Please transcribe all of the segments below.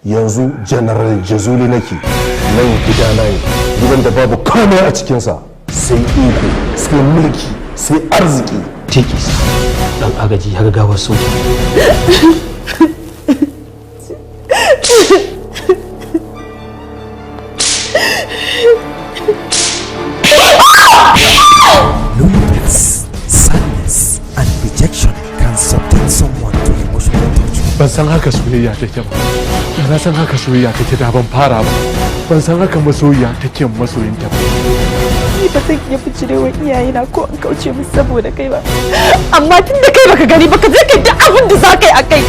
yanzu general jazuli nake nan gidana ne, gidan da babu komai a cikinsa sai iko sai mulki sai arziki. Tikis dan agaji ya gawar soja. Loneliness, sadness, and rejection can subject someone to emotional torture. Ban san haka soyayya take ba. Da na san haka soyayya take da ban fara ba. Ban san haka masoyiya take masoyinta ba. Ni ba zan iya bijirewa iyayena ko in kauce musu saboda kai ba. Amma tun da kai baka gani baka je kai duk abin da za ka yi a kai.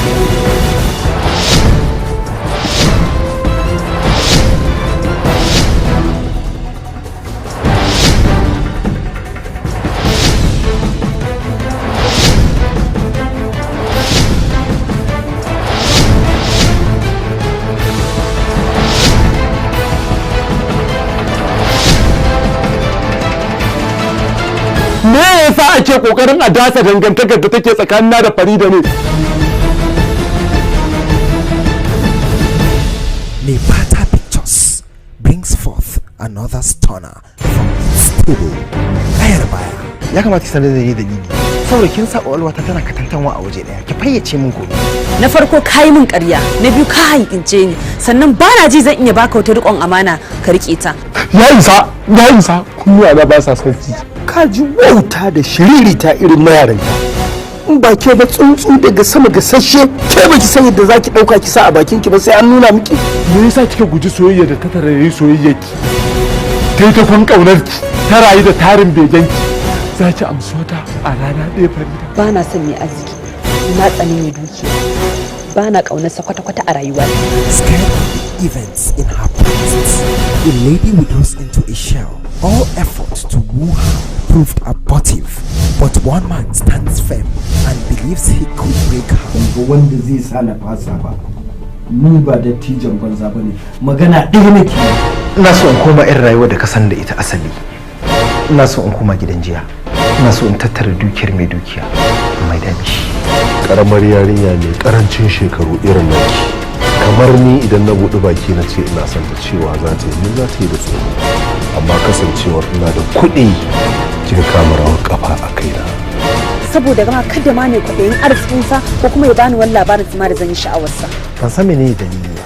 Me yasa ake kokarin a dasa dangantakar da take tsakanina da Farida ne? Nepata Pictures brings forth another stunner from stable Kayar Baya. Ya kamata ki sanar da ni dalili. Saboda kin sa ƙwaƙwalwata tana katantanwa a waje ɗaya. Ki fayyace min gobe. Na farko ka yi min ƙarya, na biyu ka hankince ni, sannan ba na ji zan iya baka wata riƙon amana ka riƙe ta. Ya isa, kunnuwa na ba sa son ji. Ka ji wauta da shiririta irin mayaranta. In ba ke ba tsuntsu daga sama ga sashe, ke ba ki san yadda za ki ɗauka ki sa a bakin ki ba sai an nuna miki. Me yasa kika guji soyayya da ta tarayi soyayyar ki? Ta yi ta kwan ƙaunar ki, ta rayu da tarin begen ki. Za ki amso ta a rana ɗaya Farida. Ba na son mai arziki, na tsani mai dukiya. Ba na ƙaunarsa kwata-kwata a rayuwa. Scared of the events in her past, the lady withdraws into a shell. All efforts to woo her proved abortive, but one man stands firm and believes he could break her. Wanda zai sa na fasa ba. Ni ba dattijan banza ba ne. Magana ɗaya nake. Ina so in koma irin rayuwar da ka san da ita asali. Ina so in koma gidan jiya. Ina so in tattara dukiyar mai dukiya. Mai dami. Karamar yarinya mai karancin shekaru irin naki. Kamar ni idan na buɗe baki na ce ina son ta cewa za ta yi za ta yi da tsoro. Amma kasancewar ina da kuɗi kika kama rawar kafa a kaina. Saboda gama kada ma ne kwaɗayin arzikinsa ko kuma ya bani wani labarin ma da zan yi sha'awarsa. Ban san menene dalili ba.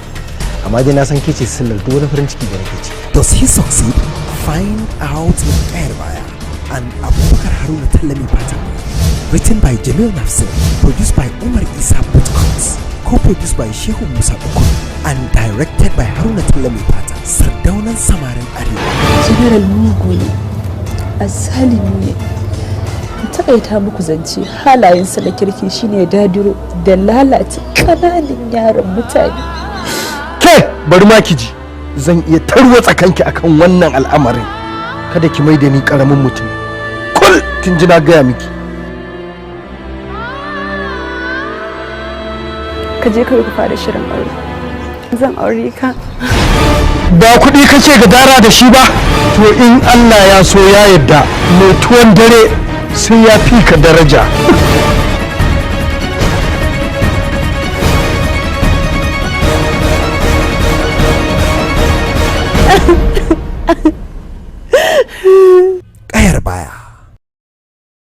Amma dai na san ke ce sillar duk wani farin ciki da nake ciki. Does he succeed? Find out in Kayar Baya and Abubakar Haruna Tallami Pata. Written by Jamil Nafsir, produced by Umar Isa Podcasts, co-produced by Shehu Musa Okon, and directed by Haruna Tallami Pata. Sardaunan Samarin Arewa. General mugu ne, asalimi ne. Taƙaita muku zance halayensa da kirki shine dadiro da lalata ƙananan yaran mutane. Ke bari ma ki ji. Zan iya tarwatsa kanki akan wannan al'amarin. Kada ki maida ni karamin mutum. Kul kin ji na gaya miki. Ka je kawai ka fara shirin aure. Zan aure ka. Ba kuɗi kake gadara da shi ba. To in Allah ya so ya yarda mai tuwon dare sai ya fi ka daraja.